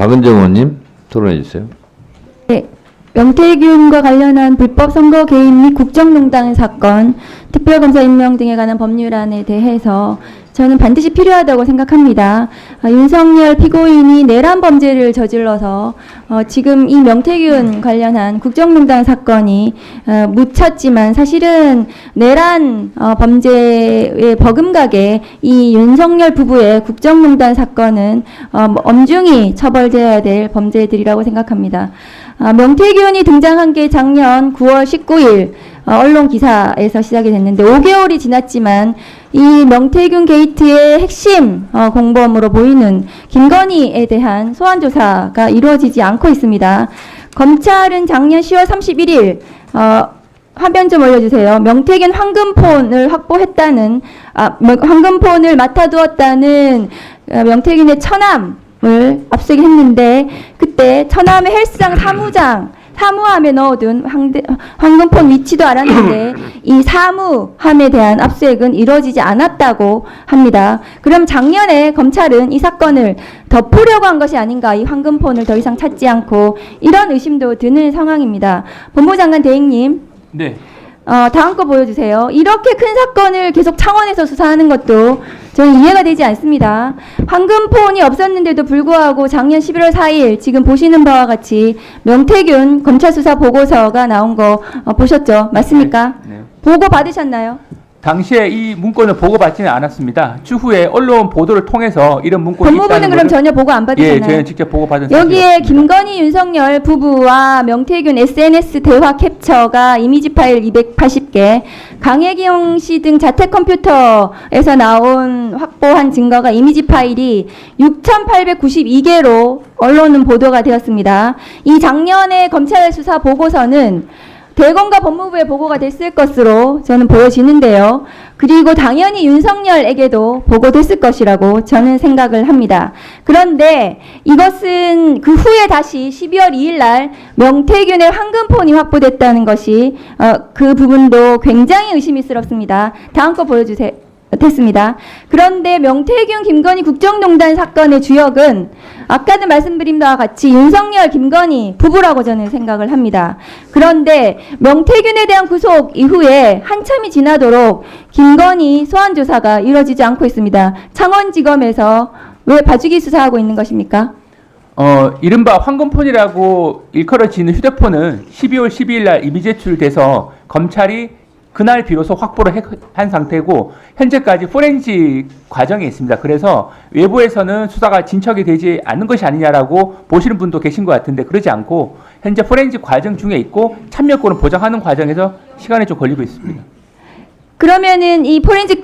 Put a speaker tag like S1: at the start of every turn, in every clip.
S1: 박은정 의원님 토론해 주세요.
S2: 네, 명태균과 관련한 불법 선거 개입 및 국정농단 사건, 특별검사 임명 등에 관한 법률안에 대해서 저는 반드시 필요하다고 생각합니다. 윤석열 피고인이 내란 범죄를 저질러서 지금 이 명태균 관련한 국정농단 사건이 묻혔지만 사실은 내란 범죄에 버금가게 이 윤석열 부부의 국정농단 사건은 엄중히 처벌되어야 될 범죄들이라고 생각합니다. 명태균이 등장한 게 작년 9월 19일 언론 기사에서 시작이 됐는데 5개월이 지났지만 이 명태균 게이트의 핵심 공범으로 보이는 김건희에 대한 소환 조사가 이루어지지 않고 있습니다. 검찰은 작년 10월 31일 화면 좀 올려주세요. 명태균 황금폰을 확보했다는 황금폰을 맡아두었다는 명태균의 처남을 압수했는데 그때 처남의 헬스장 사무함에 넣어둔 황금폰 위치도 알았는데 이 사무함에 대한 압수액은 이루어지지 않았다고 합니다. 그럼 작년에 검찰은 이 사건을 덮으려고 한 것이 아닌가, 이 황금폰을 더 이상 찾지 않고, 이런 의심도 드는 상황입니다. 법무장관 대행님.
S3: 네.
S2: 다음 거 보여주세요. 이렇게 큰 사건을 계속 창원에서 수사하는 것도 저는 이해가 되지 않습니다. 황금폰이 없었는데도 불구하고 작년 11월 4일 지금 보시는 바와 같이 명태균 검찰 수사 보고서가 나온 거 보셨죠? 맞습니까?
S3: 네.
S2: 보고 받으셨나요?
S3: 당시에 이 문건을 보고받지는 않았습니다. 추후에 언론 보도를 통해서 이런 문건이
S2: 법무부는
S3: 있다는
S2: 그럼
S3: 거를-
S2: 전혀 보고 안 받으셨나요?
S3: 예, 저희는 직접 보고받은
S2: 여기에
S3: 사실이
S2: 김건희, 윤석열 부부와 명태균 SNS 대화 캡처가 이미지 파일 280개, 강혜경 씨 등 자택 컴퓨터에서 나온 확보한 증거가 이미지 파일이 6,892개로 언론은 보도가 되었습니다. 이 작년에 검찰 수사 보고서는 대검과 법무부에 보고가 됐을 것으로 저는 보여지는데요. 그리고 당연히 윤석열에게도 보고됐을 것이라고 저는 생각을 합니다. 그런데 이것은 그 후에 다시 12월 2일 날 명태균의 황금폰이 확보됐다는 것이 그 부분도 굉장히 의심스럽습니다. 다음 거 보여주세요. 됐습니다. 그런데 명태균, 김건희 국정농단 사건의 주역은 아까도 말씀드린 바와 같이 윤석열, 김건희 부부라고 저는 생각을 합니다. 그런데 명태균에 대한 구속 이후에 한참이 지나도록 김건희 소환 조사가 이루어지지 않고 있습니다. 창원지검에서 왜 봐주기 수사하고 있는 것입니까?
S3: 이른바 황금폰이라고 일컬어지는 휴대폰은 12월 12일 날 이미 제출돼서 검찰이 그날 비로소 확보를 한 상태고 현재까지 포렌식 과정에 있습니다. 그래서 외부에서는 수사가 진척이 되지 않는 것이 아니냐라고 보시는 분도 계신 것 같은데 그러지 않고 현재 포렌식 과정 중에 있고 참여권을 보장하는 과정에서 시간이 좀 걸리고 있습니다.
S2: 그러면은 이 포렌식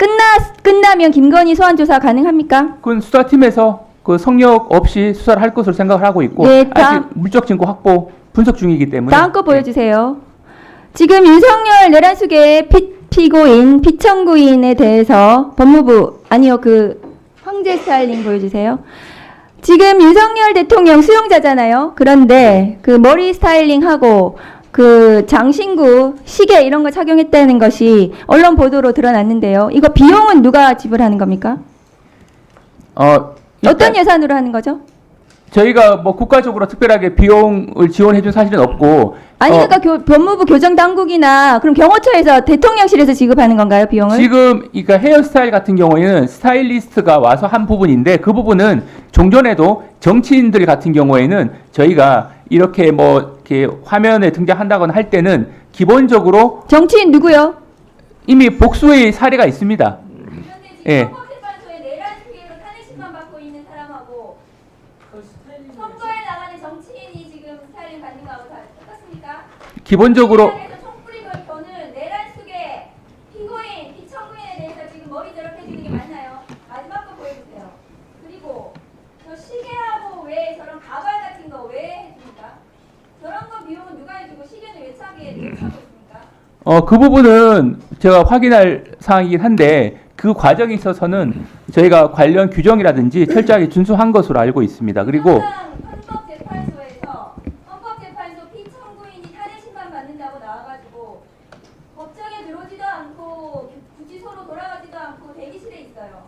S2: 끝나면 김건희 소환 조사 가능합니까?
S3: 그건 수사팀에서 그 성역 없이 수사를 할 것으로 생각을 하고 있고
S2: 네,
S3: 아직 물적 증거 확보 분석 중이기 때문에
S2: 다음 거 보여주세요. 지금 윤석열 내란 수계의 피고인, 피청구인에 대해서 법무부, 아니요, 황제 스타일링 보여주세요. 지금 윤석열 대통령 수용자잖아요. 그런데 그 머리 스타일링하고 그 장신구 시계 이런 거 착용했다는 것이 언론 보도로 드러났는데요. 이거 비용은 누가 지불하는 겁니까? 어떤 예산으로 하는 거죠?
S3: 저희가 뭐 국가적으로 특별하게 비용을 지원해 준 사실은 없고
S2: 아니 그러니까 법무부 교정당국이나 그럼 경호처에서 대통령실에서 지급하는 건가요, 비용을?
S3: 지금 그러니까 헤어스타일 같은 경우에는 스타일리스트가 와서 한 부분인데 그 부분은 종전에도 정치인들 같은 경우에는 저희가 이렇게 뭐 이렇게 화면에 등장한다거나 할 때는 기본적으로
S2: 정치인 누구요?
S3: 이미 복수의 사례가 있습니다. 예.
S2: 헌법재판소에 내란 수계로 탄핵심판 받고 있는 사람하고 선거에 나가는 정치인이 지금 스타일링 받는 거하고 다 똑같습니까?
S3: 기본적으로
S2: 총뿌리 걸고는 내란 수계 피고인, 피청구인에 대해서 지금 머리 저렇게 해주는 게 맞나요? 마지막 거 보여주세요. 그리고 저 시계하고 왜 저런 가발 같은 거 왜 해줍니까? 저런 거 비용은 누가 해주고 시계는 왜 차게 있습니까?
S3: 그 부분은 제가 확인할 사항이긴 한데 그 과정에 있어서는 저희가 관련 규정이라든지 철저하게 준수한 것으로 알고 있습니다. 그리고
S2: 헌법재판소에서 헌법재판소 피청구인이 탄핵심판 받는다고 나와가지고 법정에 들어오지도 않고 구치소로 돌아가지도 않고 대기실에 있어요.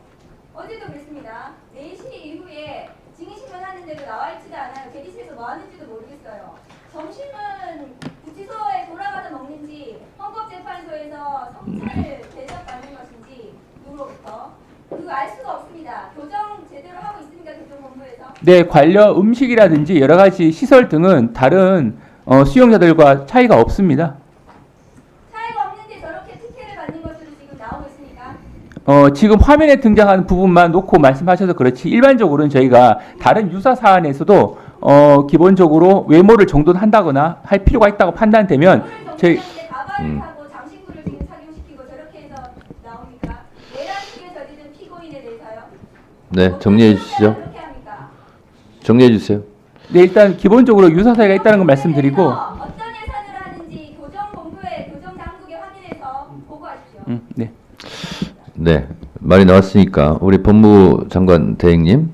S2: 어제도 그랬습니다. 4시 이후에 증인신문 하는데도 나와 있지도 않아요. 않아요. 대기실에서 뭐 하는지도 모르겠어요. 점심은 구치소에 돌아가서 먹는지 헌법재판소에서 성찰을 대접받는 것인지 누구로부터 그거 알 수가 없습니다. 교정 제대로 하고 있습니까? 교정본부에서?
S3: 네, 관련 음식이라든지 여러 가지 시설 등은 다른 수용자들과 차이가 없습니다.
S2: 차이가 없는데 저렇게 특혜를 받는 것으로 지금 나오고 있습니까?
S3: 지금 화면에 등장하는 부분만 놓고 말씀하셔서 그렇지 일반적으로는 저희가 다른 유사 사안에서도 기본적으로 외모를 정돈한다거나 할 필요가 있다고 판단되면 저희
S2: 가발을 타고 장신구를 지금 착용시키고 저렇게 해서 나옵니까? 내란식에 저지른 피고인에 대해서요?
S1: 네, 정리해 주시죠.
S2: 그렇게 합니까?
S1: 정리해 주세요.
S3: 네, 일단 기본적으로 유사 사유가 있다는 걸 말씀드리고
S2: 어떤 예산을 하는지 교정본부에 교정당국에 확인해서 보고하십시오.
S3: 네.
S1: 네, 말이 나왔으니까 우리 법무부 장관 대행님.